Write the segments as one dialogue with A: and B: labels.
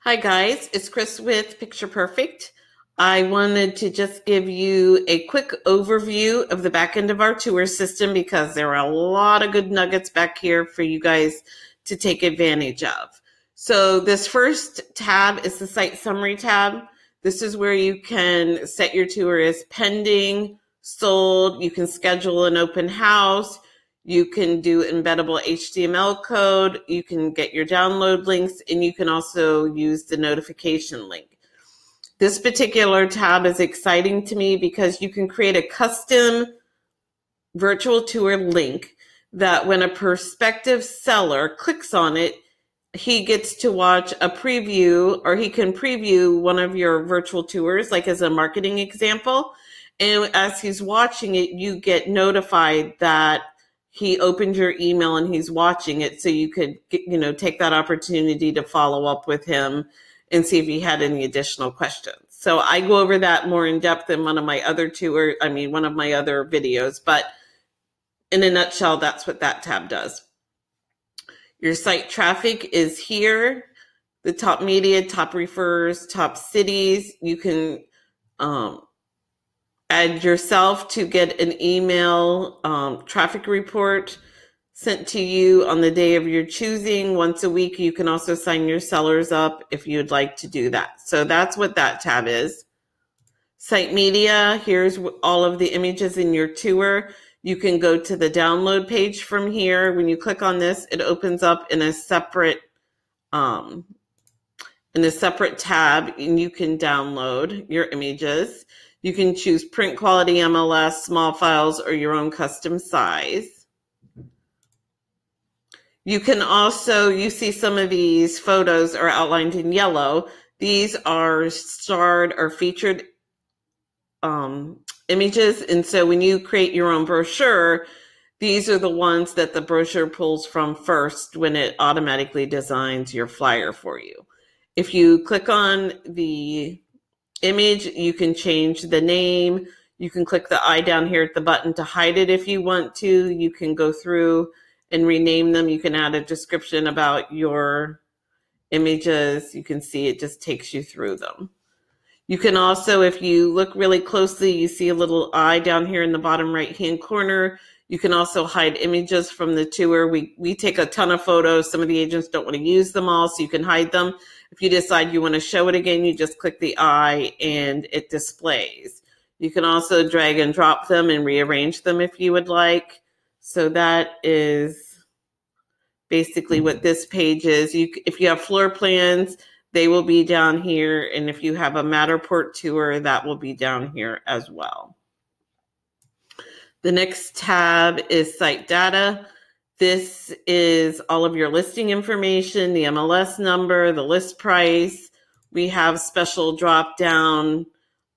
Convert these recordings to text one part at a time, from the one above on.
A: Hi guys, it's Chris with Picture Perfect. I wanted to just give you a quick overview of the back end of our tour system because there are a lot of good nuggets back here for you guys to take advantage of. So this first tab is the site summary tab. This is where you can set your tour as pending, sold, you can schedule an open house, you can do embeddable HTML code, you can get your download links, and you can also use the notification link. This particular tab is exciting to me because you can create a custom virtual tour link that when a prospective seller clicks on it, he gets to watch a preview, or he can preview one of your virtual tours, like as a marketing example. And as he's watching it, you get notified that he opened your email and he's watching it, so you could take that opportunity to follow up with him and see if he had any additional questions. So I go over that more in depth in one of my other videos, but in a nutshell, that's what that tab does. Your site traffic is here. The top media, top refers, top cities. You can add yourself to get an email traffic report sent to you on the day of your choosing. Once a week, you can also sign your sellers up if you'd like to do that. So that's what that tab is. Site media, here's all of the images in your tour. You can go to the download page from here. When you click on this, it opens up in a separate tab, and you can download your images. You can choose print quality, MLS, small files, or your own custom size. You can also, you see some of these photos are outlined in yellow. These are starred or featured images. And so when you create your own brochure, these are the ones that the brochure pulls from first when it automatically designs your flyer for you. If you click on the image, you can change the name. You can click the eye down here at the button to hide it if you want to. You can go through and rename them. You can add a description about your images. You can see it just takes you through them. You can also, if you look really closely, you see a little eye down here in the bottom right-hand corner. You can also hide images from the tour. We take a ton of photos. Some of the agents don't want to use them all, so you can hide them. If you decide you want to show it again, you just click the eye and it displays. You can also drag and drop them and rearrange them if you would like. So that is basically what this page is. If you have floor plans, they will be down here. And if you have a Matterport tour, that will be down here as well. The next tab is site data. This is all of your listing information, the MLS number, the list price. We have special drop-down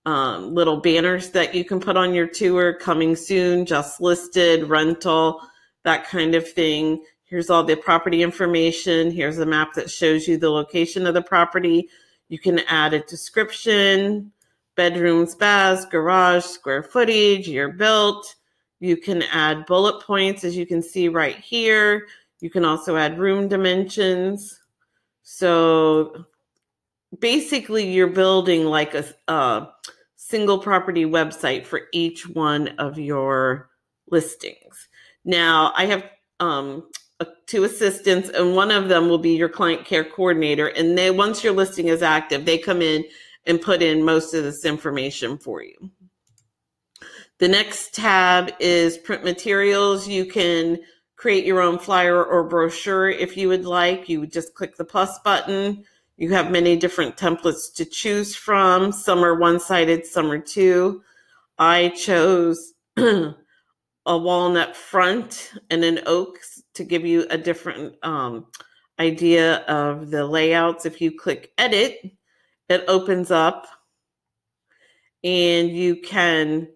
A: little banners that you can put on your tour, coming soon, just listed, rental, that kind of thing. Here's all the property information. Here's a map that shows you the location of the property. You can add a description, bedrooms, baths, garage, square footage, year built. You can add bullet points, as you can see right here. You can also add room dimensions. So basically, you're building like a single property website for each one of your listings. Now, I have two assistants, and one of them will be your client care coordinator. And they, once your listing is active, they come in and put in most of this information for you. The next tab is print materials. You can create your own flyer or brochure if you would like. You would just click the plus button. You have many different templates to choose from. Some are one-sided, some are two. I chose a walnut front and an oak to give you a different idea of the layouts. If you click edit, it opens up and you can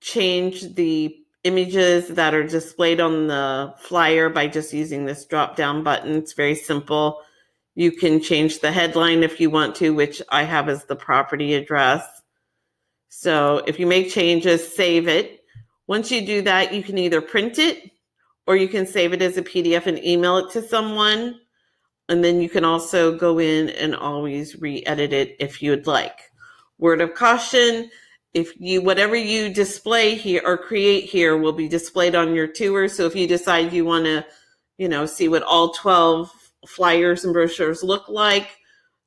A: change the images that are displayed on the flyer by just using this drop down button. It's very simple. You can change the headline if you want to, which I have as the property address. So if you make changes, save it. Once you do that, you can either print it or you can save it as a PDF and email it to someone. And then you can also go in and always re-edit it if you'd like. Word of caution, whatever you display here or create here will be displayed on your tour. So if you decide you want to, see what all 12 flyers and brochures look like,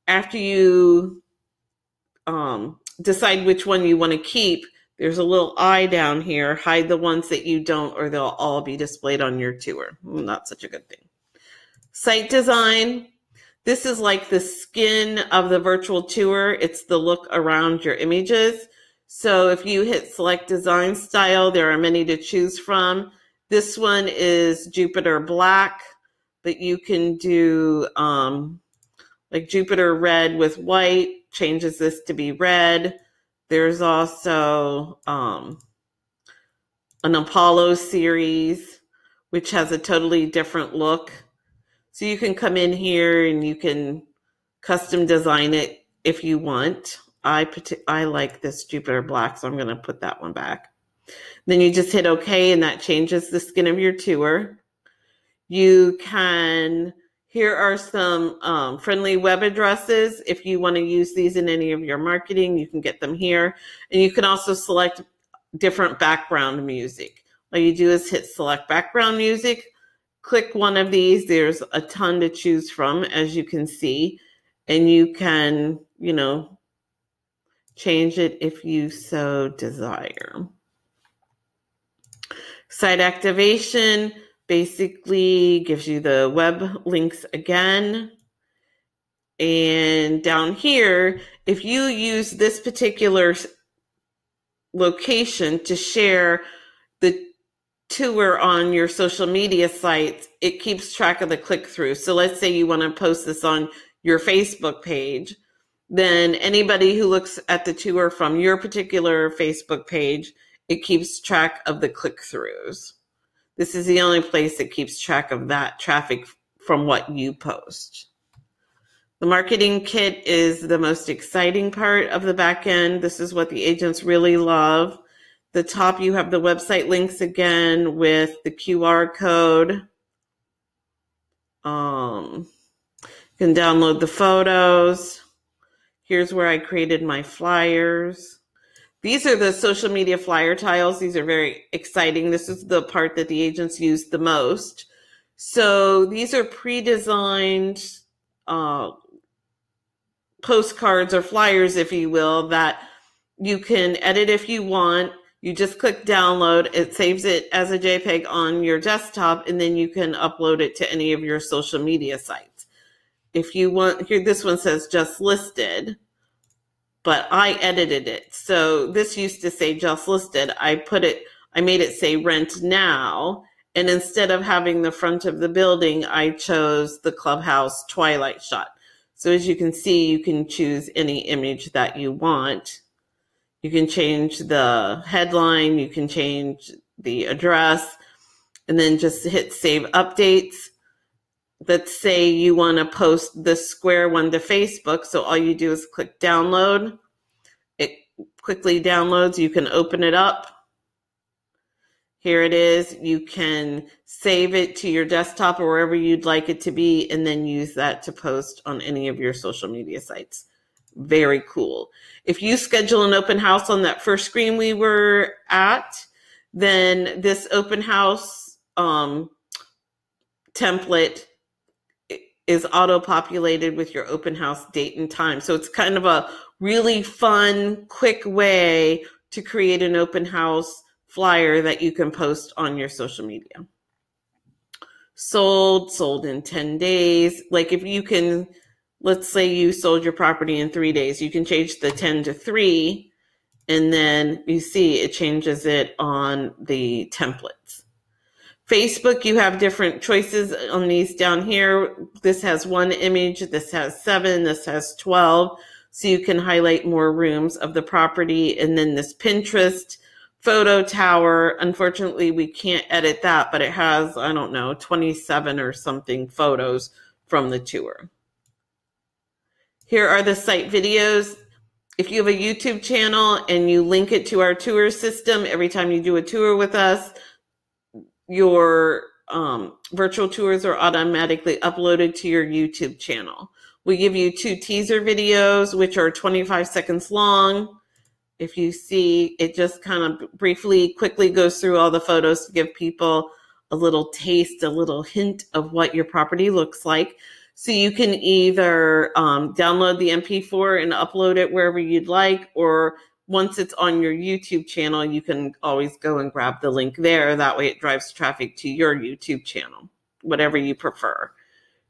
A: after you decide which one you want to keep, there's a little eye down here. Hide the ones that you don't, or they'll all be displayed on your tour. Not such a good thing. Site design. This is like the skin of the virtual tour. It's the look around your images. So if you hit select design style, there are many to choose from. This one is Jupiter Black, but you can do like Jupiter red with white, changes this to be red. There's also an Apollo series, which has a totally different look. So you can come in here and you can custom design it if you want. I like this Jupiter Black, so I'm going to put that one back. Then you just hit OK, and that changes the skin of your tour. Here are some friendly web addresses. If you want to use these in any of your marketing, you can get them here. And you can also select different background music. All you do is hit select background music. Click one of these. There's a ton to choose from, as you can see. And you can, change it if you so desire. Site activation basically gives you the web links again. And down here, if you use this particular location to share the tour on your social media sites, it keeps track of the click-through. So let's say you want to post this on your Facebook page, then anybody who looks at the tour from your particular Facebook page, it keeps track of the click-throughs. This is the only place that keeps track of that traffic from what you post. The marketing kit is the most exciting part of the back end. This is what the agents really love. The top, you have the website links again with the QR code. You can download the photos. Here's where I created my flyers. These are the social media flyer tiles. These are very exciting. This is the part that the agents use the most. So these are pre-designed postcards or flyers, if you will, that you can edit if you want. You just click download. It saves it as a JPEG on your desktop, and then you can upload it to any of your social media sites. If you want, here this one says just listed, but I edited it. So this used to say just listed. I made it say rent now. And instead of having the front of the building, I chose the clubhouse twilight shot. So as you can see, you can choose any image that you want. You can change the headline, you can change the address, and then just hit save updates. Let's say you want to post the square one to Facebook. So all you do is click download. It quickly downloads. You can open it up. Here it is. You can save it to your desktop or wherever you'd like it to be, and then use that to post on any of your social media sites. Very cool. If you schedule an open house on that first screen we were at, then this open house template is auto-populated with your open house date and time. So it's kind of a really fun, quick way to create an open house flyer that you can post on your social media. Sold in 10 days. Like if you can, let's say you sold your property in 3 days, you can change the 10 to 3, and then you see it changes it on the templates. Facebook, you have different choices on these down here. This has 1 image, this has 7, this has 12. So you can highlight more rooms of the property. And then this Pinterest photo tower, unfortunately, we can't edit that, but it has, I don't know, 27 or something photos from the tour. Here are the site videos. If you have a YouTube channel and you link it to our tour system, every time you do a tour with us, your virtual tours are automatically uploaded to your YouTube channel. We give you 2 teaser videos, which are 25 seconds long. If you see, it just kind of quickly goes through all the photos to give people a little taste, a little hint of what your property looks like. So you can either download the MP4 and upload it wherever you'd like, or once it's on your YouTube channel, you can always go and grab the link there. That way it drives traffic to your YouTube channel, whatever you prefer.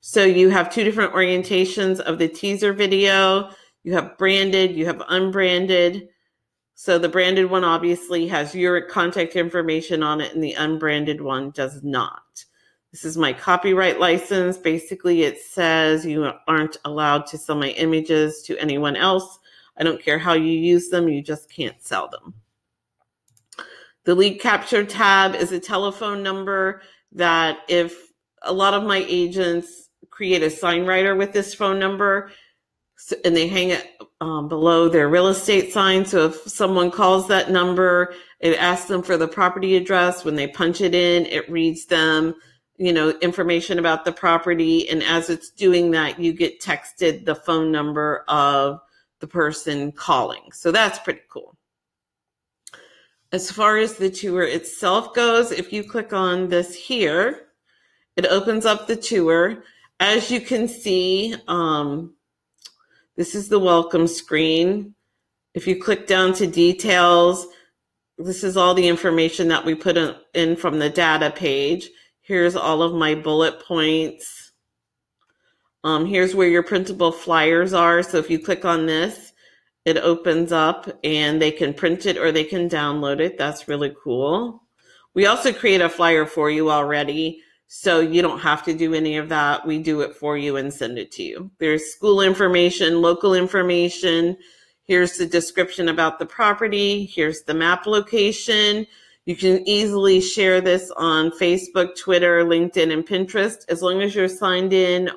A: So you have 2 different orientations of the teaser video. You have branded, you have unbranded. So the branded one obviously has your contact information on it, and the unbranded one does not. This is my copyright license. Basically, it says you aren't allowed to sell my images to anyone else. I don't care how you use them, you just can't sell them. The lead capture tab is a telephone number that if a lot of my agents create a sign writer with this phone number, and they hang it below their real estate sign. So if someone calls that number, it asks them for the property address. When they punch it in, it reads them, information about the property. And as it's doing that, you get texted the phone number of the person calling. So that's pretty cool. As far as the tour itself goes, if you click on this here, it opens up the tour. As you can see, this is the welcome screen. If you click down to details, this is all the information that we put in from the data page. Here's all of my bullet points. Here's where your printable flyers are. So if you click on this, it opens up and they can print it or they can download it. That's really cool. We also create a flyer for you already, so you don't have to do any of that. We do it for you and send it to you. There's school information, local information. Here's the description about the property. Here's the map location. You can easily share this on Facebook, Twitter, LinkedIn, and Pinterest, as long as you're signed in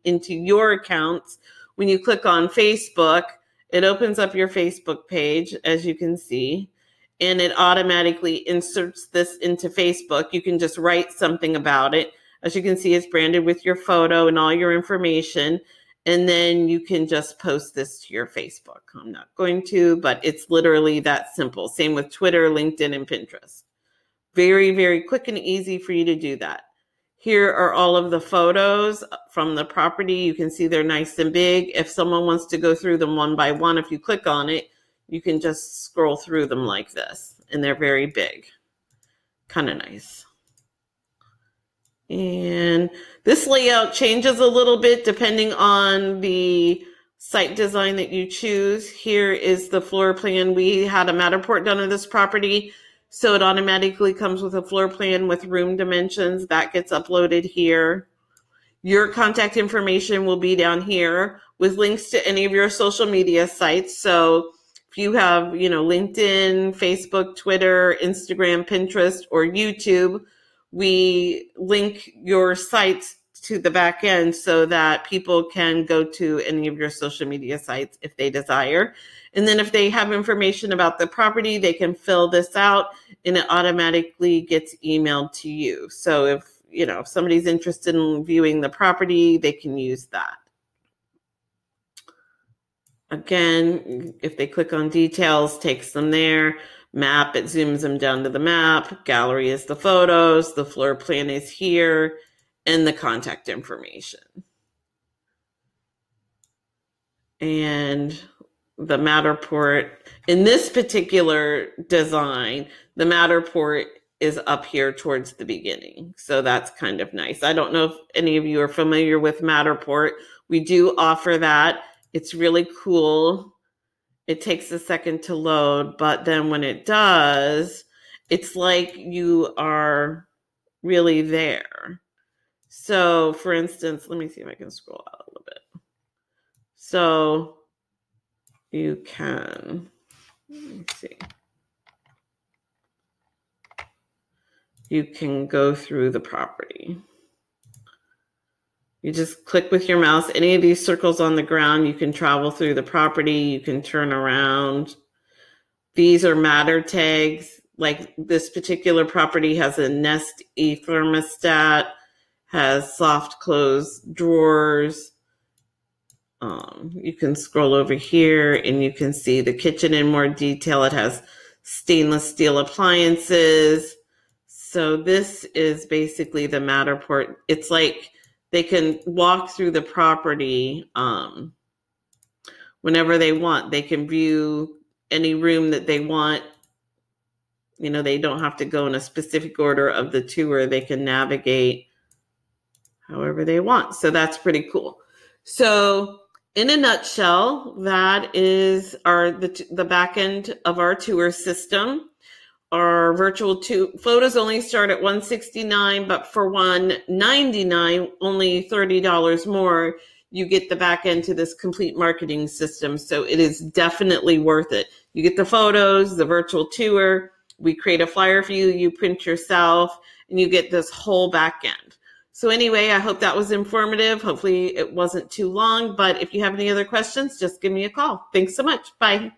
A: into your accounts. When you click on Facebook, it opens up your Facebook page, as you can see, and it automatically inserts this into Facebook. You can just write something about it. As you can see, it's branded with your photo and all your information. And then you can just post this to your Facebook. I'm not going to, but it's literally that simple. Same with Twitter, LinkedIn, and Pinterest. Very, very quick and easy for you to do that. Here are all of the photos from the property. You can see they're nice and big. If someone wants to go through them one by one, if you click on it, you can just scroll through them like this. And they're very big. Kind of nice. And this layout changes a little bit depending on the site design that you choose. Here is the floor plan. We had a Matterport done on this property, so it automatically comes with a floor plan with room dimensions. That gets uploaded here. Your contact information will be down here with links to any of your social media sites. So if you have, LinkedIn, Facebook, Twitter, Instagram, Pinterest, or YouTube, we link your sites to the back end so that people can go to any of your social media sites if they desire. And then if they have information about the property, they can fill this out and it automatically gets emailed to you. So if somebody's interested in viewing the property, they can use that. Again, if they click on details, takes them there. Map, it zooms them down to the map. Gallery is the photos. The floor plan is here. And the contact information. And the Matterport, in this particular design, the Matterport is up here towards the beginning. So that's kind of nice. I don't know if any of you are familiar with Matterport. We do offer that. It's really cool. It takes a second to load, but then when it does, it's like you are really there. So for instance, let me see if I can scroll out a little bit. So you can, let me see. You can go through the property. You just click with your mouse. Any of these circles on the ground, you can travel through the property. You can turn around. These are matter tags. like this particular property has a Nest e-thermostat, has soft close drawers. You can scroll over here and you can see the kitchen in more detail. It has stainless steel appliances. So this is basically the Matterport. It's like they can walk through the property whenever they want. They can view any room that they want. You know, they don't have to go in a specific order of the tour. They can navigate however they want. So that's pretty cool. So in a nutshell, that is the back end of our tour system. Our virtual photos only start at $169, but for $199, only $30 more, you get the back end to this complete marketing system. So it is definitely worth it. You get the photos, the virtual tour, we create a flyer for you, you print yourself, and you get this whole back end. So anyway, I hope that was informative. Hopefully it wasn't too long, but if you have any other questions, just give me a call. Thanks so much. Bye.